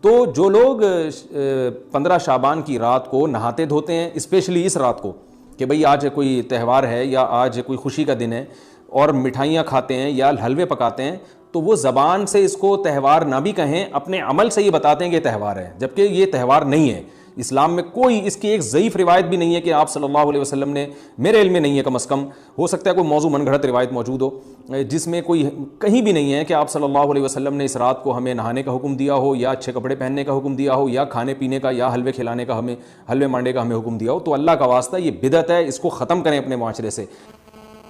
تو جو لوگ 15 شعبان کی رات کو نہاتے دھوتے ہیں، اسپیشلی اس رات کو کہ بھئی آج کوئی تہوار ہے یا آج کوئی خوشی کا دن ہے، اور مٹھائیاں کھاتے ہیں یا حلوے پکاتے ہیں، تو وہ زبان سے اس کو تہوار نہ بھی کہیں، اپنے عمل سے یہ بتاتے ہیں کہ یہ تہوار ہے، جبکہ یہ تہوار نہیں ہے۔ اسلام میں کوئی اس کی ایک ضعیف روایت بھی نہیں ہے کہ آپ صلی اللہ علیہ وسلم نے، میرے علم میں نہیں ہے کم از کم، ہو سکتا ہے کوئی موضوع من گھڑت روایت موجود ہو جس میں کوئی کہیں بھی نہیں ہے کہ آپ صلی اللہ علیہ وسلم نے اس رات کو ہمیں نہانے کا حکم دیا ہو، یا اچھے کپڑے پہننے کا حکم دیا ہو، یا کھانے پینے کا یا حلوے کھلانے کا، ہمیں حلوے مانڈے کا ہمیں حکم دیا ہو۔ تو اللہ کا واسطہ یہ بدعت ہے، اس کو ختم کریں اپنے معاشرے سے۔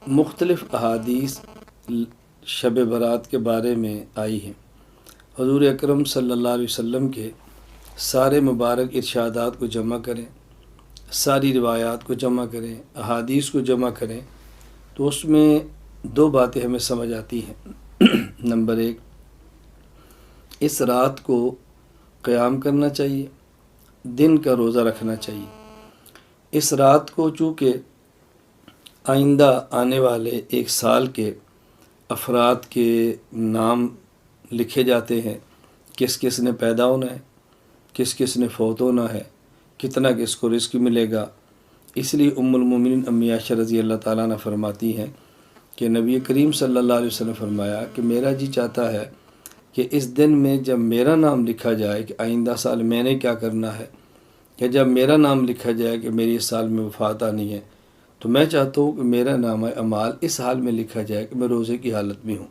مختلف احادیث شب برات کے بارے میں آئی ہیں۔ حضور اکرم صلی اللہ علیہ وسلم کے سارے مبارک ارشادات کو جمع کریں، ساری روایات کو جمع کریں، احادیث کو جمع کریں، تو اس میں دو باتیں ہمیں سمجھ آتی ہیں۔ نمبر ایک، اس رات کو قیام کرنا چاہیے، دن کا روزہ رکھنا چاہیے۔ اس رات کو چونکہ آئندہ آنے والے ایک سال کے افراد کے نام لکھے جاتے ہیں، کس کس نے پیدا ہونا ہے، کس کس نے فوت ہونا ہے، کتنا کس کو رزق ملے گا، اس لیے ام المومنین امی عائشہ رضی اللہ تعالیٰ عنہ فرماتی ہیں کہ نبی کریم صلی اللہ علیہ وسلم فرمایا کہ میرا جی چاہتا ہے کہ اس دن میں جب میرا نام لکھا جائے کہ آئندہ سال میں نے کیا کرنا ہے، کہ جب میرا نام لکھا جائے کہ میری اس سال میں وفات آنی ہے، تو میں چاہتا ہوں کہ میرا نام اعمال اس حال میں لکھا جائے کہ میں روزے کی حالت میں ہوں۔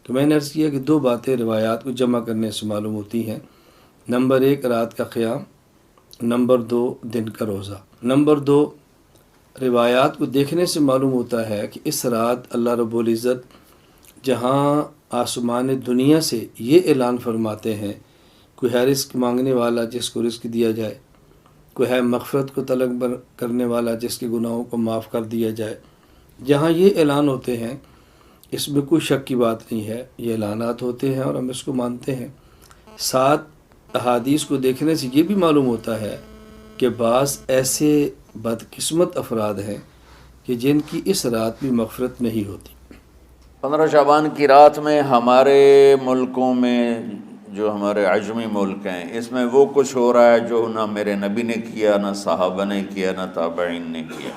تو میں نے عرض کیا کہ دو باتیں روایات کو جمع کرنے سے معلوم ہوتی ہیں۔ نمبر ایک، رات کا قیام، نمبر دو، دن کا روزہ۔ نمبر دو، روایات کو دیکھنے سے معلوم ہوتا ہے کہ اس رات اللہ رب العزت جہاں آسمان دنیا سے یہ اعلان فرماتے ہیں، کوئی ہے رزق مانگنے والا جس کو رزق دیا جائے، کوئی ہے مغفرت کو طلب کرنے والا جس کے گناہوں کو معاف کر دیا جائے، جہاں یہ اعلان ہوتے ہیں اس میں کوئی شک کی بات نہیں ہے، یہ اعلانات ہوتے ہیں اور ہم اس کو مانتے ہیں۔ ساتھ احادیث کو دیکھنے سے یہ بھی معلوم ہوتا ہے کہ بعض ایسے بدقسمت افراد ہیں کہ جن کی اس رات بھی مغفرت نہیں ہوتی۔ 15 شعبان کی رات میں ہمارے ملکوں میں، جو ہمارے عجمی ملک ہیں، اس میں وہ کچھ ہو رہا ہے جو نہ میرے نبی نے کیا، نہ صحابہ نے کیا، نہ تابعین نے کیا۔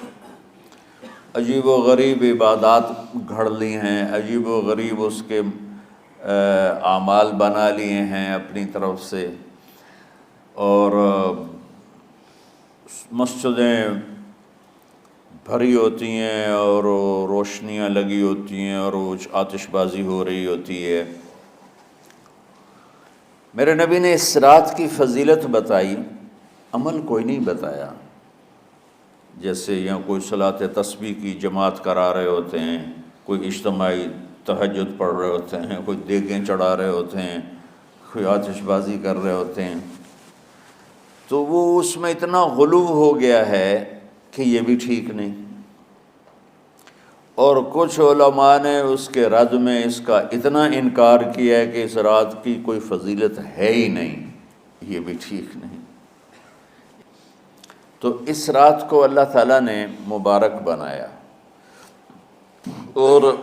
عجیب و غریب عبادات گھڑ لی ہیں، عجیب و غریب اس کے اعمال بنا لیے ہیں اپنی طرف سے، اور مسجدیں بھری ہوتی ہیں اور روشنیاں لگی ہوتی ہیں اور آتش بازی ہو رہی ہوتی ہے۔ میرے نبی نے اس رات کی فضیلت بتائی، عمل کوئی نہیں بتایا۔ جیسے یہاں کوئی صلاۃ تسبیح کی جماعت کرا رہے ہوتے ہیں، کوئی اجتماعی تہجد پڑھ رہے ہوتے ہیں، کوئی دیگیں چڑھا رہے ہوتے ہیں، کوئی آتش بازی کر رہے ہوتے ہیں، تو وہ اس میں اتنا غلو ہو گیا ہے کہ یہ بھی ٹھیک نہیں۔ اور کچھ علماء نے اس کے رد میں اس کا اتنا انکار کیا ہے کہ اس رات کی کوئی فضیلت ہے ہی نہیں، یہ بھی ٹھیک نہیں۔ تو اس رات کو اللہ تعالیٰ نے مبارک بنایا، اور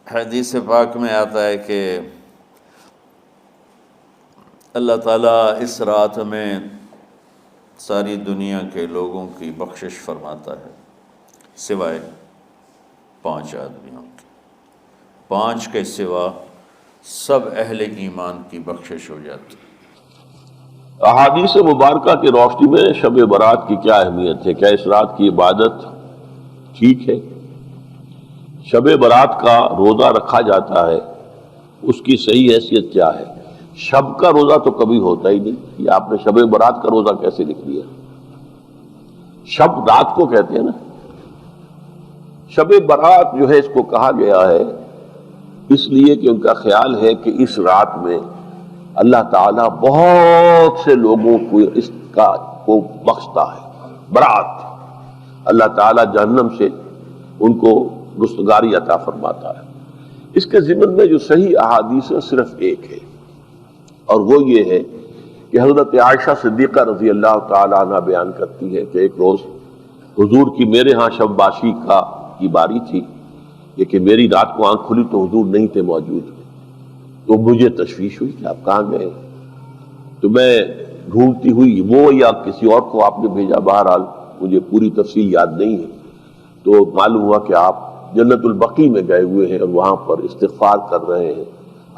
حدیث پاک میں آتا ہے کہ اللہ تعالیٰ اس رات میں ساری دنیا کے لوگوں کی بخشش فرماتا ہے سوائے 5 آدمیوں کے۔ 5 کے سوا سب اہل ایمان کی بخشش ہو جاتی ہے۔ احادیث مبارکہ کی روشنی میں شب برات کی کیا اہمیت ہے؟ کیا اس رات کی عبادت ٹھیک ہے؟ شب برات کا روزہ رکھا جاتا ہے، اس کی صحیح حیثیت کیا ہے؟ شب کا روزہ تو کبھی ہوتا ہی نہیں، یہ آپ نے شب برات کا روزہ کیسے لکھ لیا؟ شب رات کو کہتے ہیں نا۔ شب برات جو ہے اس کو کہا گیا ہے اس لیے کہ ان کا خیال ہے کہ اس رات میں اللہ تعالیٰ بہت سے لوگوں کو اس کا کو بخشتا ہے۔ برات، اللہ تعالیٰ جہنم سے ان کو رستگاری عطا فرماتا ہے۔ اس کے ضمن میں جو صحیح احادیث ہے صرف ایک ہے، اور وہ یہ ہے کہ حضرت عائشہ صدیقہ رضی اللہ تعالیٰ عنہ بیان کرتی ہے کہ ایک روز حضور کی میرے ہاں شب باشی کی باری تھی، یہ کہ میری رات کو آنکھ کھلی تو حضور نہیں تھے موجود، تو مجھے تشویش ہوئی کہ آپ کہاں گئے؟ تو میں ڈھونڈتی ہوئی وہ یا کسی اور کو آپ نے بھیجا، بہرحال مجھے پوری تفصیل یاد نہیں ہے، تو معلوم ہوا کہ آپ جنت البقیع میں گئے ہوئے ہیں اور وہاں پر استغفار کر رہے ہیں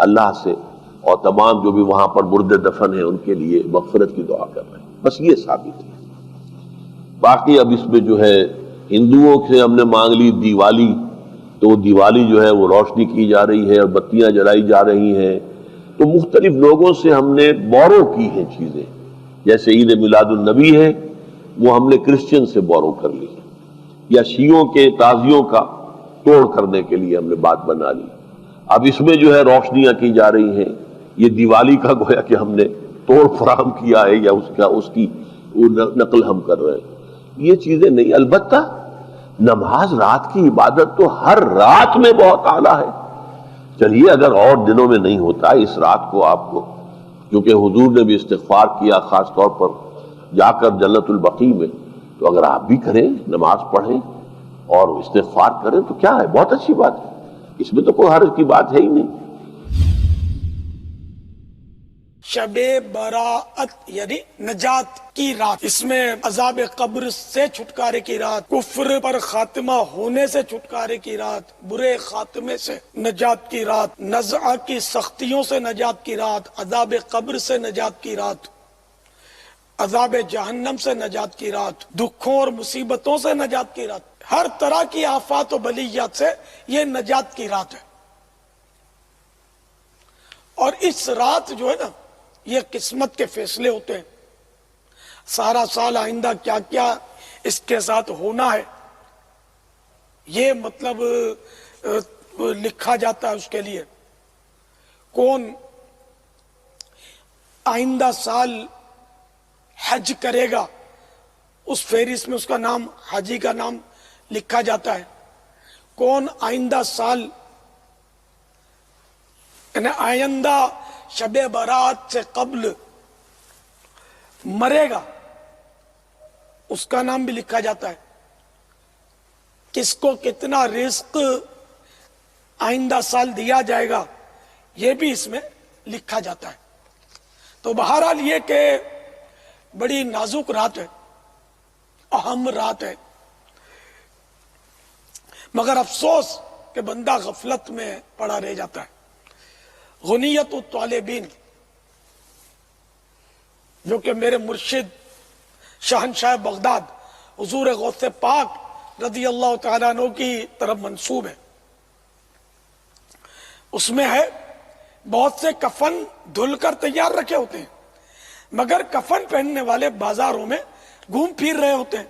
اللہ سے، اور تمام جو بھی وہاں پر مردے دفن ہیں ان کے لیے مغفرت کی دعا کر رہے ہیں۔ بس یہ ثابت ہے۔ باقی اب اس میں جو ہے ہندوؤں سے ہم نے مانگ لی دیوالی، تو وہ دیوالی جو ہے وہ روشنی کی جا رہی ہے اور بتیاں جلائی جا رہی ہیں، تو مختلف لوگوں سے ہم نے بورو کی ہیں چیزیں، جیسے عید میلاد النبی ہے وہ ہم نے کرسچن سے بورو کر لی، یا شیعوں کے تعزیوں کا توڑ کرنے کے لیے ہم نے بات بنا لی۔ اب اس میں جو ہے روشنیاں کی جا رہی ہیں، یہ دیوالی کا گویا کہ ہم نے توڑ فراہم کیا ہے یا اس کی نقل ہم کر رہے ہیں، یہ چیزیں نہیں۔ البتہ نماز رات کی عبادت تو ہر رات میں بہت اعلیٰ ہے۔ چلیے اگر اور دنوں میں نہیں ہوتا، اس رات کو آپ کو، کیونکہ حضور نے بھی استغفار کیا خاص طور پر جا کر جنت البقیع میں، تو اگر آپ بھی کریں، نماز پڑھیں اور استغفار کریں تو کیا ہے، بہت اچھی بات ہے، اس میں تو کوئی حرج کی بات ہے ہی نہیں۔ شب براءت یعنی نجات کی رات، اس میں عذاب قبر سے چھٹکارے کی رات، کفر پر خاتمہ ہونے سے چھٹکارے کی رات، برے خاتمے سے نجات کی رات، نزع کی سختیوں سے نجات کی رات، عذاب قبر سے نجات کی رات، عذاب جہنم سے نجات کی رات، دکھوں اور مصیبتوں سے نجات کی رات، ہر طرح کی آفات و بلیات سے یہ نجات کی رات ہے۔ اور اس رات جو ہے نا، یہ قسمت کے فیصلے ہوتے ہیں، سارا سال آئندہ کیا کیا اس کے ساتھ ہونا ہے یہ مطلب لکھا جاتا ہے۔ اس کے لیے کون آئندہ سال حج کرے گا، اس فہرست میں اس کا نام، حاجی کا نام لکھا جاتا ہے۔ کون آئندہ سال یعنی آئندہ شب برات سے قبل مرے گا، اس کا نام بھی لکھا جاتا ہے۔ کس کو کتنا رزق آئندہ سال دیا جائے گا یہ بھی اس میں لکھا جاتا ہے۔ تو بہرحال یہ کہ بڑی نازک رات ہے، اہم رات ہے، مگر افسوس کہ بندہ غفلت میں پڑا رہ جاتا ہے۔ غنیت الطالبین، جو کہ میرے مرشد شہنشاہ بغداد حضور غوث پاک رضی اللہ تعالیٰ عنہ کی طرف منسوب ہے، اس میں ہے بہت سے کفن دھل کر تیار رکھے ہوتے ہیں، مگر کفن پہننے والے بازاروں میں گھوم پھر رہے ہوتے ہیں۔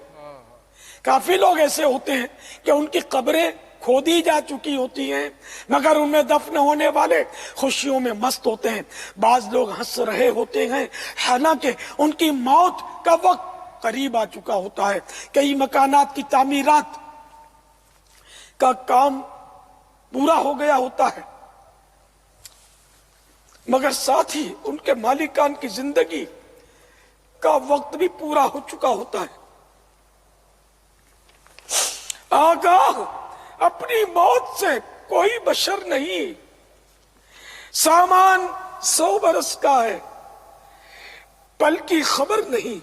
کافی لوگ ایسے ہوتے ہیں کہ ان کی قبریں کھودی جا چکی ہوتی ہیں، مگر ان میں دفن ہونے والے خوشیوں میں مست ہوتے ہیں۔ بعض لوگ ہنس رہے ہوتے ہیں حالانکہ ان کی موت کا وقت قریب آ چکا ہوتا ہے۔ کئی مکانات کی تعمیرات کا کام پورا ہو گیا ہوتا ہے، مگر ساتھ ہی ان کے مالکان کی زندگی کا وقت بھی پورا ہو چکا ہوتا ہے۔ آگاہ اپنی موت سے کوئی بشر نہیں، سامان 100 برس کا ہے، پل کی خبر نہیں۔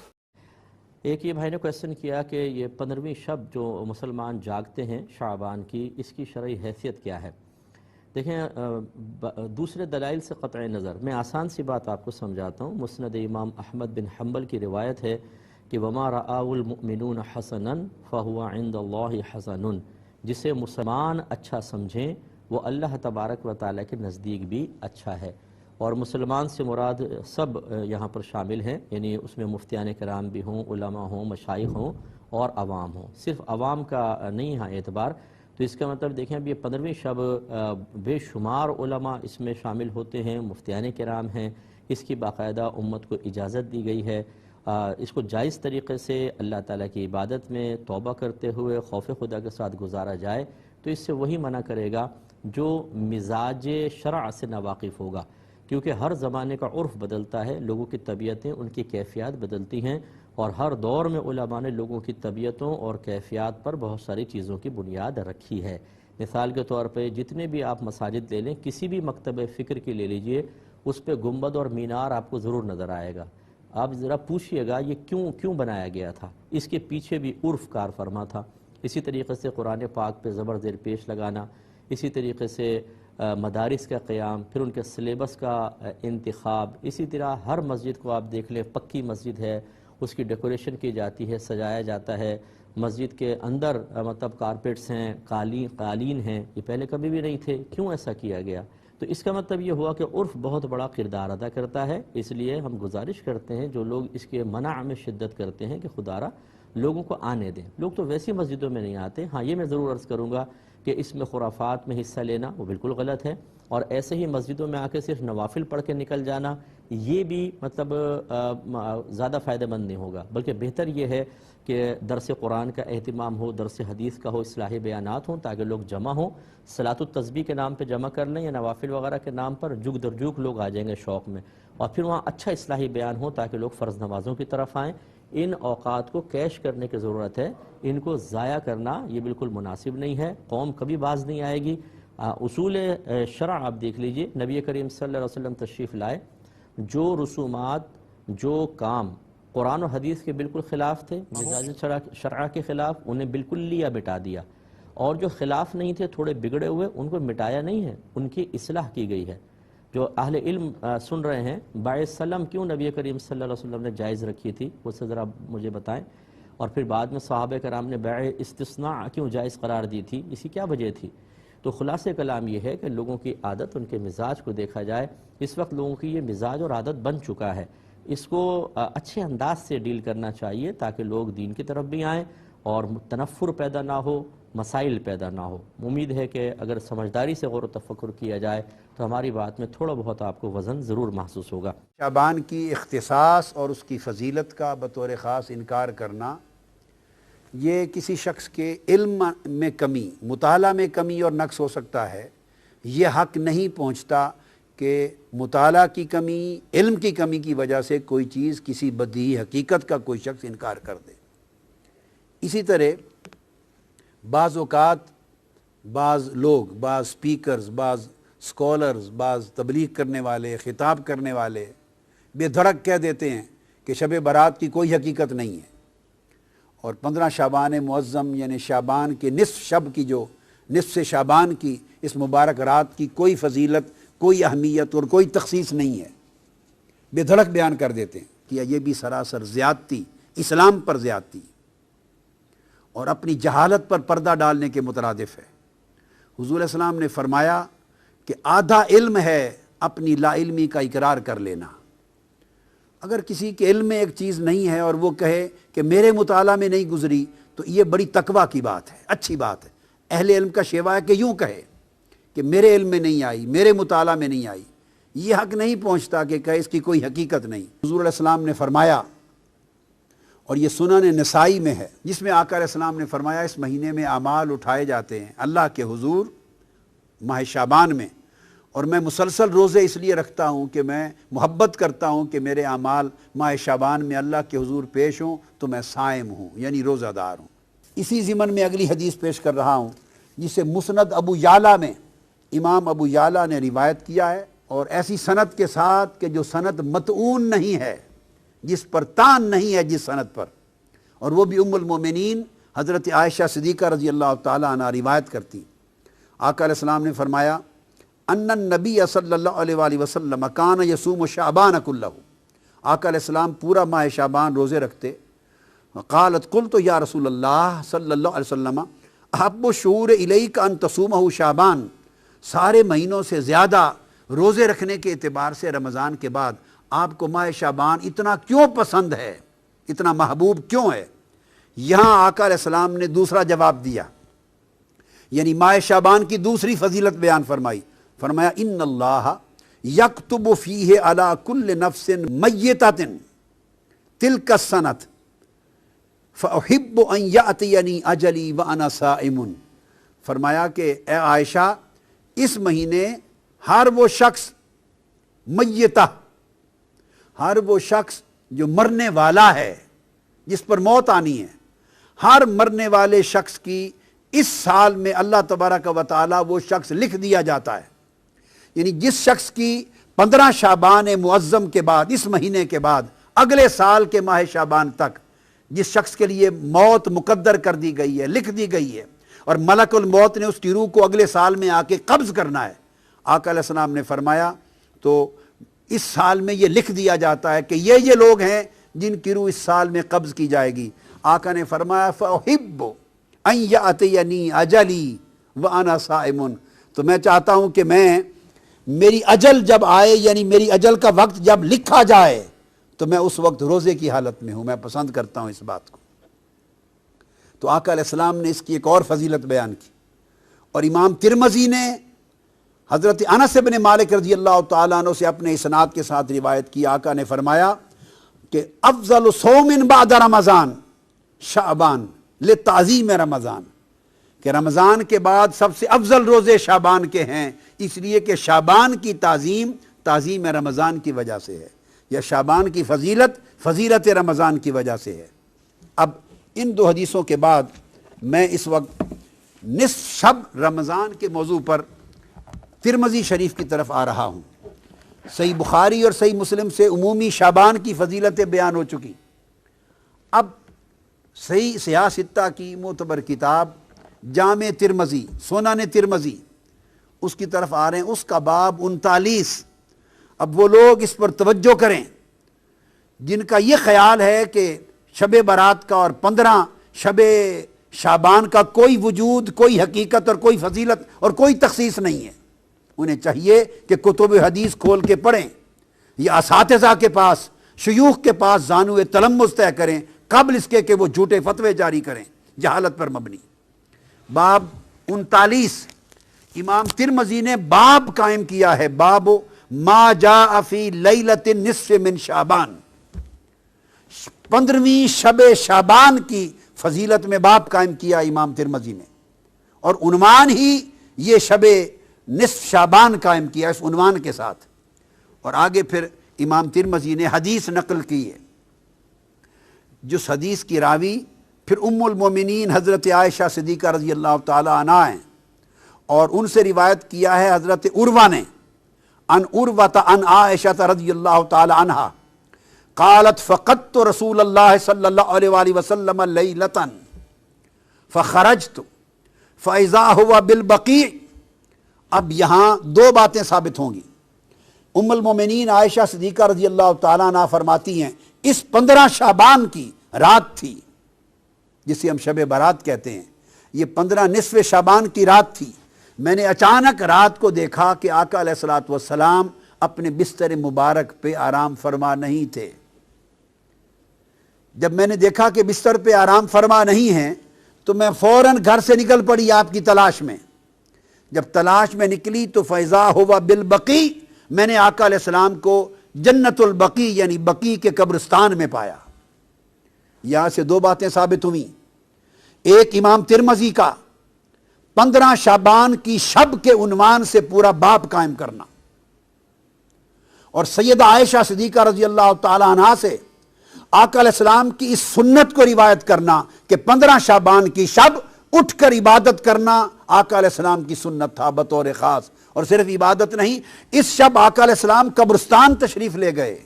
ایک یہ بھائی نے کویسچن کیا کہ یہ 15ویں شب جو مسلمان جاگتے ہیں شعبان کی، اس کی شرعی حیثیت کیا ہے؟ دیکھیں دوسرے دلائل سے قطع نظر میں آسان سی بات آپ کو سمجھاتا ہوں۔ مسند امام احمد بن حنبل کی روایت ہے کہ وَمَا رَآهُ الْمُؤْمِنُونَ حَسَنًا فَهُوَ عِنْدَ اللَّهِ حَسَنٌ، جسے مسلمان اچھا سمجھیں وہ اللہ تبارک و تعالیٰ کے نزدیک بھی اچھا ہے۔ اور مسلمان سے مراد سب یہاں پر شامل ہیں، یعنی اس میں مفتیان کرام بھی ہوں، علماء ہوں، مشائخ ہوں اور عوام ہوں، صرف عوام کا نہیں یہاں اعتبار۔ تو اس کا مطلب دیکھیں اب یہ 15ویں شب بے شمار علماء اس میں شامل ہوتے ہیں، مفتیان کرام ہیں، اس کی باقاعدہ امت کو اجازت دی گئی ہے۔ اس کو جائز طریقے سے اللہ تعالیٰ کی عبادت میں توبہ کرتے ہوئے خوف خدا کے ساتھ گزارا جائے تو اس سے وہی منع کرے گا جو مزاج شرع سے ناواقف ہوگا، کیونکہ ہر زمانے کا عرف بدلتا ہے، لوگوں کی طبیعتیں، ان کی کیفیات بدلتی ہیں، اور ہر دور میں علماء نے لوگوں کی طبیعتوں اور کیفیات پر بہت ساری چیزوں کی بنیاد رکھی ہے۔ مثال کے طور پہ جتنے بھی آپ مساجد لے لیں، کسی بھی مکتب فکر کی لے لیجئے، اس پہ گنبد اور مینار آپ کو ضرور نظر آئے گا. آپ ذرا پوچھئے گا یہ کیوں بنایا گیا تھا. اس کے پیچھے بھی عرف کار فرما تھا. اسی طریقے سے قرآن پاک پہ زبر زیر پیش لگانا، اسی طریقے سے مدارس کا قیام، پھر ان کے سلیبس کا انتخاب. اسی طرح ہر مسجد کو آپ دیکھ لیں، پکی مسجد ہے اس کی ڈیکوریشن کی جاتی ہے، سجایا جاتا ہے. مسجد کے اندر مطلب کارپیٹس ہیں، قالین ہیں، یہ پہلے کبھی بھی نہیں تھے. کیوں ایسا کیا گیا؟ تو اس کا مطلب یہ ہوا کہ عرف بہت بڑا کردار ادا کرتا ہے. اس لیے ہم گزارش کرتے ہیں جو لوگ اس کے منع میں شدت کرتے ہیں کہ خدا را لوگوں کو آنے دیں. لوگ تو ویسی مسجدوں میں نہیں آتے. ہاں یہ میں ضرور عرض کروں گا کہ اس میں خرافات میں حصہ لینا وہ بالکل غلط ہے، اور ایسے ہی مسجدوں میں آ کے صرف نوافل پڑھ کے نکل جانا یہ بھی مطلب زیادہ فائدہ مند نہیں ہوگا. بلکہ بہتر یہ ہے کہ درس قرآن کا اہتمام ہو، درس حدیث کا ہو، اصلاحی بیانات ہوں تاکہ لوگ جمع ہوں. صلاۃ التسبیح کے نام پہ جمع کر لیں یا نوافل وغیرہ کے نام پر جگ در جگ لوگ آ جائیں گے شوق میں، اور پھر وہاں اچھا اصلاحی بیان ہو تاکہ لوگ فرض نمازوں کی طرف آئیں. ان اوقات کو کیش کرنے کی ضرورت ہے، ان کو ضائع کرنا یہ بالکل مناسب نہیں ہے. قوم کبھی باز نہیں آئے گی. اصول شرع آپ دیکھ لیجئے، نبی کریم صلی اللہ علیہ وسلم تشریف لائے، جو رسومات، جو کام قرآن و حدیث کے بالکل خلاف تھے، مزاج شرع کے خلاف، انہیں بالکل لیا مٹا دیا. اور جو خلاف نہیں تھے، تھوڑے بگڑے ہوئے، ان کو مٹایا نہیں ہے، ان کی اصلاح کی گئی ہے. جو اہل علم سن رہے ہیں، باعث سلم کیوں نبی کریم صلی اللہ علیہ وسلم نے جائز رکھی تھی، وہ سے ذرا مجھے بتائیں. اور پھر بعد میں صحابہ کرام نے بیع استثناء کیوں جائز قرار دی تھی، اسی کیا وجہ تھی؟ تو خلاصہ کلام یہ ہے کہ لوگوں کی عادت، ان کے مزاج کو دیکھا جائے. اس وقت لوگوں کی یہ مزاج اور عادت بن چکا ہے. اس کو اچھے انداز سے ڈیل کرنا چاہیے تاکہ لوگ دین کی طرف بھی آئیں اور تنفر پیدا نہ ہو، مسائل پیدا نہ ہو. امید ہے کہ اگر سمجھداری سے غور و تفکر کیا جائے تو ہماری بات میں تھوڑا بہت آپ کو وزن ضرور محسوس ہوگا. شعبان کی اختصاص اور اس کی فضیلت کا بطور خاص انکار کرنا یہ کسی شخص کے علم میں کمی، مطالعہ میں کمی اور نقص ہو سکتا ہے. یہ حق نہیں پہنچتا کہ مطالعہ کی کمی، علم کی کمی کی وجہ سے کوئی چیز، کسی بدیہی حقیقت کا کوئی شخص انکار کر دے. اسی طرح بعض اوقات بعض لوگ، بعض سپیکرز، بعض سکولرز، بعض تبلیغ کرنے والے، خطاب کرنے والے بے دھڑک کہہ دیتے ہیں کہ شب برات کی کوئی حقیقت نہیں ہے، اور 15 شعبان معظم یعنی شعبان کے نصف شب کی، جو نصف شعبان کی اس مبارک رات کی کوئی فضیلت، کوئی اہمیت اور کوئی تخصیص نہیں ہے. بے دھڑک بیان کر دیتے ہیں کہ یہ بھی سراسر زیادتی، اسلام پر زیادتی اور اپنی جہالت پر پردہ ڈالنے کے مترادف ہے. حضور علیہ السلام نے فرمایا کہ آدھا علم ہے اپنی لا علمی کا اقرار کر لینا. اگر کسی کے علم میں ایک چیز نہیں ہے اور وہ کہے کہ میرے مطالعہ میں نہیں گزری تو یہ بڑی تقویٰ کی بات ہے، اچھی بات ہے. اہل علم کا شیوا ہے کہ یوں کہے کہ میرے علم میں نہیں آئی، میرے مطالعہ میں نہیں آئی. یہ حق نہیں پہنچتا کہ کہے اس کی کوئی حقیقت نہیں. حضور علیہ السلام نے فرمایا، اور یہ سنن نسائی میں ہے، جس میں آقا علیہ السلام نے فرمایا اس مہینے میں اعمال اٹھائے جاتے ہیں اللہ کے حضور ماہ شعبان میں، اور میں مسلسل روزے اس لیے رکھتا ہوں کہ میں محبت کرتا ہوں کہ میرے اعمال ماہ شعبان میں اللہ کے حضور پیش ہوں تو میں صائم ہوں، یعنی روزہ دار ہوں. اسی ضمن میں اگلی حدیث پیش کر رہا ہوں جسے مسند ابو یعلا میں امام ابو یعلا نے روایت کیا ہے، اور ایسی سند کے ساتھ کہ جو سند متعون نہیں ہے، جس پر تان نہیں ہے جس سند پر، اور وہ بھی ام المومنین حضرت عائشہ صدیقہ رضی اللہ تعالیٰ عنہ روایت کرتی. آقا علیہ السلام نے فرمایا ان النبی صلی اللہ علیہ وآلہ وسلم کان یصوم شعبان کلہ. آقا علیہ السلام پورا ماہ شعبان روزے رکھتے. قالت قلت یا رسول اللہ صلی اللہ علیہ وسلم احب الشہور الیک ان تصومہ شعبان. سارے مہینوں سے زیادہ روزے رکھنے کے اعتبار سے رمضان کے بعد آپ کو ماہ شعبان اتنا کیوں پسند ہے، اتنا محبوب کیوں ہے؟ یہاں آقا علیہ السلام نے دوسرا جواب دیا، یعنی ماہ شعبان کی دوسری فضیلت بیان فرمائی. فرمایا ان اللہ یکتب فیہ علی کل نفس میتۃ تلک السنۃ فاحب ان یاتینی اجلی وانا صائم. فرمایا کہ اے عائشہ، اس مہینے ہر وہ شخص میتہ، ہر وہ شخص جو مرنے والا ہے، جس پر موت آنی ہے، ہر مرنے والے شخص کی اس سال میں اللہ تبارک و تعالی وہ شخص لکھ دیا جاتا ہے. یعنی جس شخص کی 15 شعبان معظم کے بعد، اس مہینے کے بعد اگلے سال کے ماہ شعبان تک جس شخص کے لیے موت مقدر کر دی گئی ہے، لکھ دی گئی ہے، اور ملک الموت نے اس کی روح کو اگلے سال میں آ کے قبض کرنا ہے، آقا علیہ السلام نے فرمایا تو اس سال میں یہ لکھ دیا جاتا ہے کہ یہ لوگ ہیں جن کی روح اس سال میں قبض کی جائے گی۔ آقا نے فرمایا فَأُحِبُّ أَن يَأْتِيَنِي أَجَلِي وَأَنَا صَائِمٌ، تو میں چاہتا ہوں کہ میری اجل جب آئے، یعنی میری اجل کا وقت جب لکھا جائے تو میں اس وقت روزے کی حالت میں ہوں، میں پسند کرتا ہوں اس بات کو۔ تو آقا علیہ السلام نے اس کی ایک اور فضیلت بیان کی، اور امام ترمذی نے حضرت انس بن مالک رضی اللہ تعالیٰ عنہ سے اپنے اسناد کے ساتھ روایت کی، آقا نے فرمایا کہ افضل صوم بعد رمضان شعبان لتعظیم رمضان، کہ رمضان کے بعد سب سے افضل روزے شعبان کے ہیں، اس لیے کہ شعبان کی تعظیم رمضان کی وجہ سے ہے، یا شعبان کی فضیلت رمضان کی وجہ سے ہے۔ اب ان 2 حدیثوں کے بعد میں اس وقت نصف شب رمضان کے موضوع پر ترمذی شریف کی طرف آ رہا ہوں۔ صحیح بخاری اور صحیح مسلم سے عمومی شعبان کی فضیلتیں بیان ہو چکی، اب صحیح سیاہ ستہ کی معتبر کتاب جامع ترمذی، سنن ترمذی، اس کی طرف آ رہے ہیں، اس کا باب 39۔ اب وہ لوگ اس پر توجہ کریں جن کا یہ خیال ہے کہ شب برات کا اور 15 شب شعبان کا کوئی وجود، کوئی حقیقت اور کوئی فضیلت اور کوئی تخصیص نہیں ہے، انہیں چاہیے کہ کتب حدیث کھول کے پڑھیں، یا اساتذہ کے پاس، شیوخ کے پاس زانو تلمذ طے کریں قبل اس کے کہ وہ جھوٹے فتوے جاری کریں جہالت پر مبنی۔ باب 39 امام ترمذی نے باب قائم کیا ہے، باب ما جاء فی لیلۃ النصف من شعبان، 15ویں شب شعبان کی فضیلت میں باب قائم کیا امام ترمذی نے، اور عنوان ہی یہ شب نصف شعبان قائم کیا اس عنوان کے ساتھ، اور آگے پھر امام ترمذی نے حدیث نقل کی ہے، جس حدیث کی راوی پھر ام المومنین حضرت عائشہ صدیقہ رضی اللہ تعالی عنہا ہیں، اور ان سے روایت کیا ہے حضرت عروہ نے، عن عروہ عن عائشہ رضی اللہ تعالی عنہا قالت فقدت رسول اللہ صلی اللہ علیہ وآلہ وسلم لیلۃ فخرجت فاذا هو بالبقیع۔ اب یہاں 2 باتیں ثابت ہوں گی۔ ام المومنین عائشہ صدیقہ رضی اللہ تعالیٰ عنہ فرماتی ہیں اس 15 شعبان کی رات تھی، جسے ہم شب برات کہتے ہیں، یہ 15 نصف شعبان کی رات تھی، میں نے اچانک رات کو دیکھا کہ آقا علیہ الصلوۃ والسلام اپنے بستر مبارک پہ آرام فرما نہیں تھے۔ جب میں نے دیکھا کہ بستر پہ آرام فرما نہیں ہیں تو میں فوراً گھر سے نکل پڑی آپ کی تلاش میں۔ جب تلاش میں نکلی تو فیضا ہوا بالبقیع، میں نے آقا علیہ السلام کو جنت البقیع یعنی بقیع کے قبرستان میں پایا۔ یہاں سے 2 باتیں ثابت ہوئیں، ایک امام ترمذی کا 15 شعبان کی شب کے عنوان سے پورا باب قائم کرنا، اور سیدہ عائشہ صدیقہ رضی اللہ تعالی عنہا سے آقا علیہ السلام کی اس سنت کو روایت کرنا کہ 15 شعبان کی شب اٹھ کر عبادت کرنا آقا علیہ السلام کی سنت تھا بطور خاص، اور صرف عبادت نہیں، اس شب آقا علیہ السلام قبرستان تشریف لے گئے،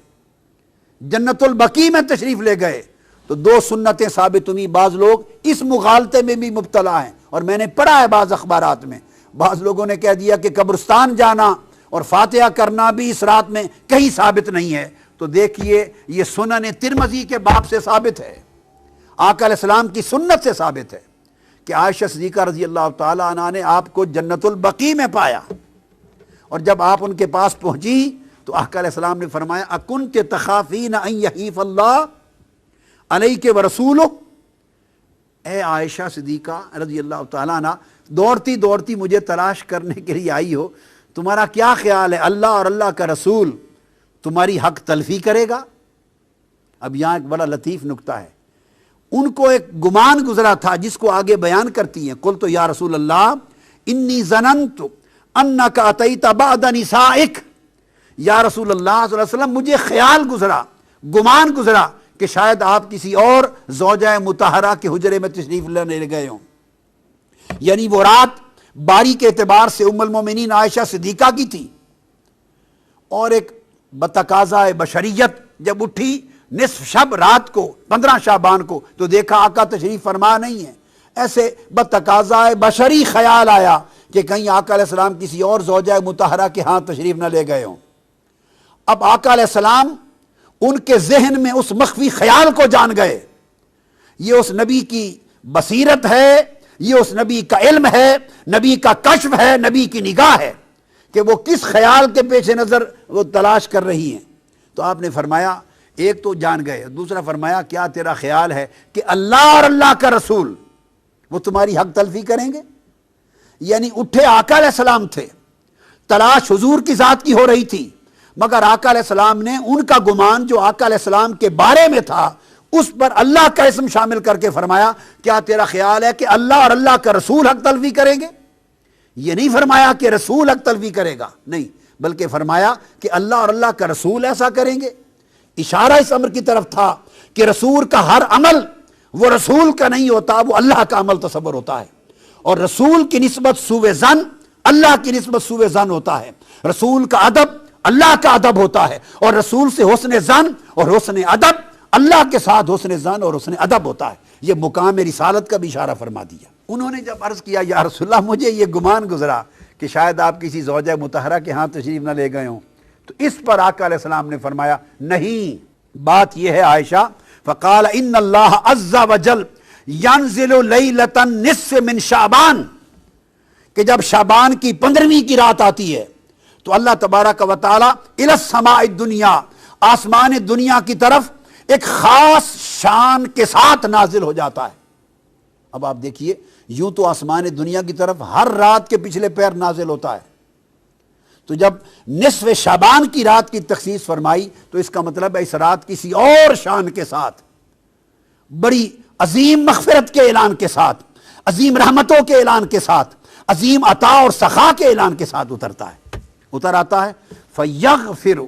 جنت البقیع میں تشریف لے گئے، تو 2 سنتیں ثابت ہوئی۔ بعض لوگ اس مغالطے میں بھی مبتلا ہیں، اور میں نے پڑھا ہے بعض اخبارات میں، بعض لوگوں نے کہہ دیا کہ قبرستان جانا اور فاتحہ کرنا بھی اس رات میں کہیں ثابت نہیں ہے، تو دیکھیے یہ سنن ترمذی کے باب سے ثابت ہے، آقا علیہ السلام کی سنت سے ثابت ہے کہ عائشہ صدیقہ رضی اللہ تعالی عنہا نے آپ کو جنت البقیع میں پایا، اور جب آپ ان کے پاس پہنچی تو آقا علیہ السلام نے فرمایا اکنت تخافین ان یحیف اللہ علیک ورسولہ، اے عائشہ صدیقہ رضی اللہ تعالیٰ عنہ، دوڑتی دوڑتی مجھے تلاش کرنے کے لیے آئی ہو، تمہارا کیا خیال ہے اللہ اور اللہ کا رسول تمہاری حق تلفی کرے گا؟ اب یہاں ایک بڑا لطیف نکتہ ہے، ان کو ایک گمان گزرا تھا جس کو آگے بیان کرتی ہیں، قلت یا رسول اللہ انی ظننت انک اتیت بعد نسائک، یا رسول اللہ صلی اللہ علیہ وسلم مجھے خیال گزرا، گمان گزرا کہ شاید آپ کسی اور زوجہ مطہرہ کے حجرے میں تشریف لینے گئے ہوں، یعنی وہ رات باری کے اعتبار سے ام المومنین عائشہ صدیقہ کی تھی، اور ایک بتقاضا بشریت جب اٹھی نصف شب رات کو 15 شعبان کو تو دیکھا آقا تشریف فرما نہیں ہے، ایسے بتقاضا بشری خیال آیا کہ کہیں آقا علیہ السلام کسی اور زوجہ مطہرہ کے ہاں تشریف نہ لے گئے ہوں۔ اب آقا علیہ السلام ان کے ذہن میں اس مخفی خیال کو جان گئے، یہ اس نبی کی بصیرت ہے، یہ اس نبی کا علم ہے، نبی کا کشف ہے، نبی کی نگاہ ہے کہ وہ کس خیال کے پیش نظر وہ تلاش کر رہی ہیں۔ تو آپ نے فرمایا ایک تو جان گئے، دوسرا فرمایا کیا تیرا خیال ہے کہ اللہ اور اللہ کا رسول وہ تمہاری حق تلفی کریں گے؟ یعنی اٹھے آقا علیہ السلام تھے، تلاش حضور کی ذات کی ہو رہی تھی، مگر آقا علیہ السلام نے ان کا گمان جو آقا علیہ السلام کے بارے میں تھا اس پر اللہ کا اسم شامل کر کے فرمایا کیا تیرا خیال ہے کہ اللہ اور اللہ کا رسول حق تلفی کریں گے؟ یہ نہیں فرمایا کہ رسول حق تلفی کرے گا، نہیں، بلکہ فرمایا کہ اللہ اور اللہ کا رسول ایسا کریں گے۔ اشارہ اس امر کی طرف تھا کہ رسول کا ہر عمل وہ رسول کا نہیں ہوتا، وہ اللہ کا عمل تصور ہوتا ہے، اور رسول کی نسبت سوء ظن اللہ کی نسبت سوء ظن ہوتا ہے، رسول کا ادب اللہ کا ادب ہوتا ہے، اور رسول سے حسن ظن اور حسن ادب اللہ کے ساتھ حسن ظن اور حسن ادب ہوتا ہے۔ یہ مقام رسالت کا بھی اشارہ فرما دیا۔ انہوں نے جب عرض کیا یا رسول اللہ مجھے یہ گمان گزرا کہ شاید آپ کسی زوجہ مطہرہ کے ہاں تشریف نہ لے گئے ہوں، تو اس پر آقا علیہ السلام نے فرمایا نہیں، بات یہ ہے عائشہ، فقال ان اللہ عز وجل ینزل لیلۃ النصف من شعبان، کہ جب شعبان کی 15ویں کی رات آتی ہے تو اللہ تبارک و تعالی الی السماء الدنیا، آسمان دنیا کی طرف ایک خاص شان کے ساتھ نازل ہو جاتا ہے۔ اب آپ دیکھیے یوں تو آسمان دنیا کی طرف ہر رات کے پچھلے پیر نازل ہوتا ہے، تو جب نصف شعبان کی رات کی تخصیص فرمائی تو اس کا مطلب ہے اس رات کسی اور شان کے ساتھ، بڑی عظیم مغفرت کے اعلان کے ساتھ، عظیم رحمتوں کے اعلان کے ساتھ، عظیم عطا اور سخا کے اعلان کے ساتھ اترتا ہے، اتر آتا ہے فَيَغْفِرُ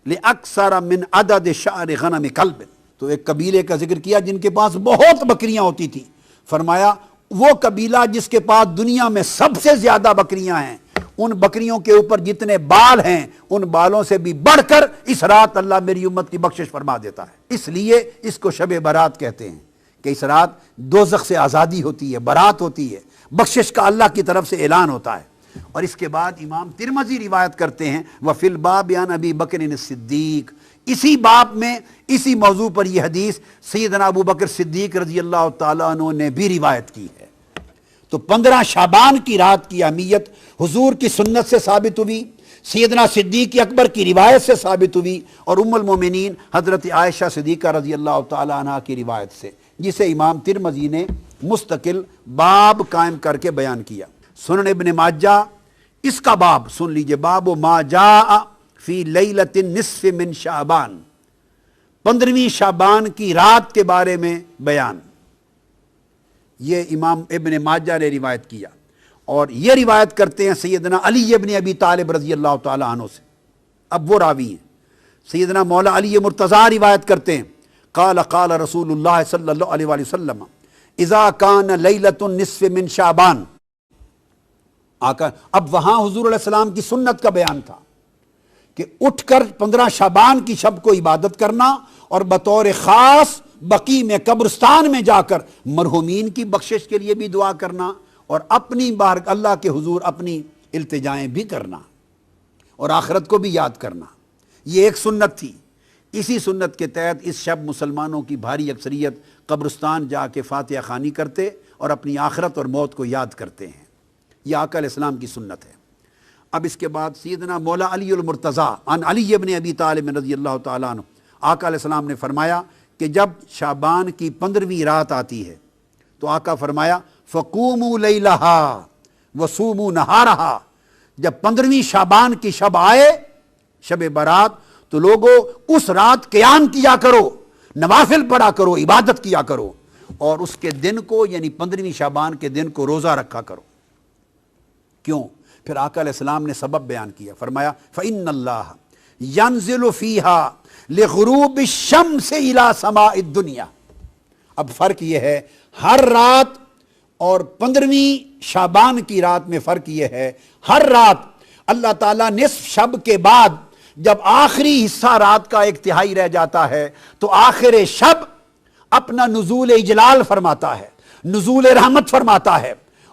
لِأَكْثَرَ مِنْ عَدَدِ شَعْرِ غَنَمِ كَلْبٍ۔ تو ایک قبیلے کا ذکر کیا جن کے پاس بہت بکریاں ہوتی تھی، فرمایا وہ قبیلہ جس کے پاس دنیا میں سب سے زیادہ بکریاں ہیں، ان بکریوں کے اوپر جتنے بال ہیں ان بالوں سے بھی بڑھ کر اس رات اللہ میری امت کی بخشش فرما دیتا ہے۔ اس لیے اس کو شب برات کہتے ہیں کہ اس رات دوزخ سے آزادی ہوتی ہے، برات ہوتی ہے، بخشش کا اللہ کی طرف سے اعلان ہوتا ہے۔ اور اس کے بعد امام ترمذی روایت کرتے ہیں وفی الباب عن ابی بکر الصدیق، اسی باب میں اسی موضوع پر یہ حدیث سیدنا ابو بکر صدیق رضی اللہ تعالیٰ عنہ نے بھی روایت کی ہے۔ تو 15 شعبان کی رات کی اہمیت حضور کی سنت سے ثابت ہوئی، سیدنا صدیق اکبر کی روایت سے ثابت ہوئی، اور ام المومنین حضرت عائشہ صدیقہ رضی اللہ تعالیٰ عنہ کی روایت سے، جسے امام ترمذی نے مستقل باب قائم کر کے بیان کیا۔ سنن ابن ماجہ اس کا باب سن لیجئے، باب ما جاء فی لیلۃ النصف من شعبان، 15ویں شعبان کی رات کے بارے میں بیان، یہ امام ابن ماجہ نے روایت کیا، اور یہ روایت کرتے ہیں سیدنا علی ابن ابی طالب رضی اللہ تعالی عنہ سے، اب وہ راوی ہیں۔ سیدنا مولا علی مرتضیٰ روایت کرتے ہیں قال قال رسول اللہ صلی اللہ علیہ وآلہ وسلم اذا کان لیلۃ النصف من شعبان، اب وہاں حضور علیہ السلام کی سنت کا بیان تھا کہ اٹھ کر 15 شعبان کی شب کو عبادت کرنا اور بطور خاص بقیع میں قبرستان میں جا کر مرحومین کی بخشش کے لیے بھی دعا کرنا، اور اپنی بار اللہ کے حضور اپنی التجائیں بھی کرنا، اور آخرت کو بھی یاد کرنا، یہ ایک سنت تھی۔ اسی سنت کے تحت اس شب مسلمانوں کی بھاری اکثریت قبرستان جا کے فاتحہ خوانی کرتے اور اپنی آخرت اور موت کو یاد کرتے ہیں، یہ آقا علیہ السلام کی سنت ہے۔ اب اس کے بعد سیدنا مولا علی المرتضیٰ عن علی ابن ابی طالب رضی اللہ تعالیٰ عنہ، آقا علیہ السلام نے فرمایا کہ جب شعبان کی 15ویں رات آتی ہے تو آقا فرمایا فقوموا لیلہا وصوموا نہارہا، جب 15ویں شعبان کی شب آئے، شب برات، تو لوگوں اس رات قیام کیا کرو، نوافل پڑھا کرو، عبادت کیا کرو، اور اس کے دن کو یعنی 15ویں شعبان کے دن کو روزہ رکھا کرو۔ کیوں؟ پھر آقا علیہ السلام نے سبب بیان کیا، فرمایا فَإِنَّ اللَّهَ يَنزِلُ فِيهَا لِغُرُوبِ الشَّمْسِ إِلَى سَمَاءِ الدُّنْيَا۔ اب فرق یہ ہے ہر رات اور 15ویں شعبان کی رات میں فرق یہ ہے، ہر رات اللہ تعالیٰ نصف شب کے بعد جب آخری حصہ رات کا 1/3 رہ جاتا ہے تو آخر شب اپنا نزول اجلال فرماتا ہے، نزول رحمت فرماتا ہے،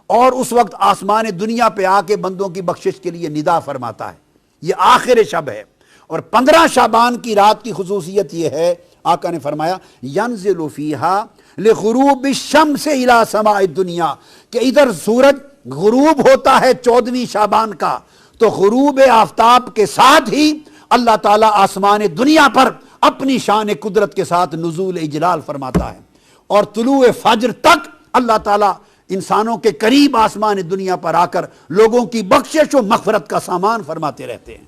اور اس وقت آسمان دنیا پہ آ کے بندوں کی بخشش کے لیے ندا فرماتا ہے۔ یہ آخر شب ہے۔ اور 15 شعبان کی رات کی خصوصیت یہ ہے، آقا نے فرمایا ینزل فیہا لغروب الشمس الی سماء الدنیا، کہ ادھر سورج غروب ہوتا ہے 14ویں شعبان کا، تو غروب آفتاب کے ساتھ ہی اللہ تعالیٰ آسمان دنیا پر اپنی شان قدرت کے ساتھ نزول اجلال فرماتا ہے، اور طلوع فجر تک اللہ تعالیٰ انسانوں کے قریب آسمان دنیا پر آ کر لوگوں کی بخشش و مغفرت کا سامان فرماتے رہتے ہیں۔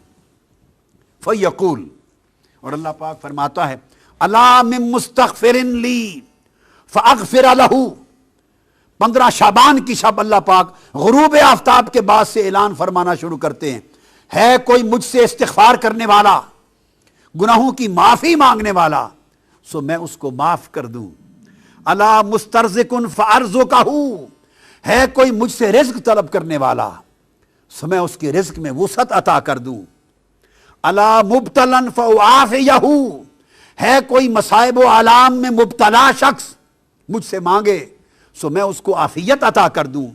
فَيَقُول، اور اللہ پاک فرماتا ہے اَلَا مِن مُسْتَغْفِرٍ لِّي فَأَغْفِرَ لَهُ۔ 15 شعبان کی شب اللہ پاک غروب آفتاب کے بعد سے اعلان فرمانا شروع کرتے ہیں، ہے کوئی مجھ سے استغفار کرنے والا، گناہوں کی معافی مانگنے والا، سو میں اس کو معاف کر دوں۔ الا مسترزقن فارزقہ، ہے کوئی مجھ سے رزق طلب کرنے والا، سو میں اس کے رزق میں وسعت عطا کر دوں۔ الا مبتلا فاعافیہ، ہے کوئی مصائب و آلام میں مبتلا شخص مجھ سے مانگے سو میں اس کو عافیت عطا کر دوں۔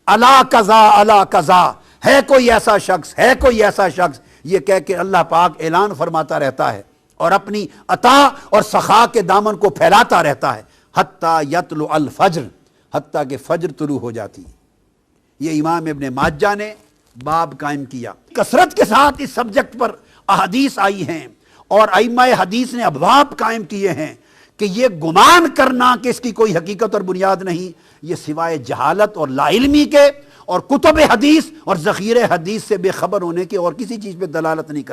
الا قضا الا قضا، ہے کوئی ایسا شخص، ہے کوئی ایسا شخص، یہ کہہ کے اللہ پاک اعلان فرماتا رہتا ہے اور اپنی عطا اور سخا کے دامن کو پھیلاتا رہتا ہے، حتیٰ یطلع الفجر، حتیٰ کہ فجر طلوع ہو جاتی۔ یہ امام ابن ماجہ نے باب قائم کیا۔ کثرت کے ساتھ اس سبجیکٹ پر احادیث آئی ہیں اور ائمہ حدیث نے ابواب قائم کیے ہیں کہ یہ گمان کرنا کہ اس کی کوئی حقیقت اور بنیاد نہیں، یہ سوائے جہالت اور لا علمی کے اور کتب حدیث اور ذخیرے حدیث سے بے خبر ہونے کے اور کسی چیز پہ دلالت نہیں کرتا۔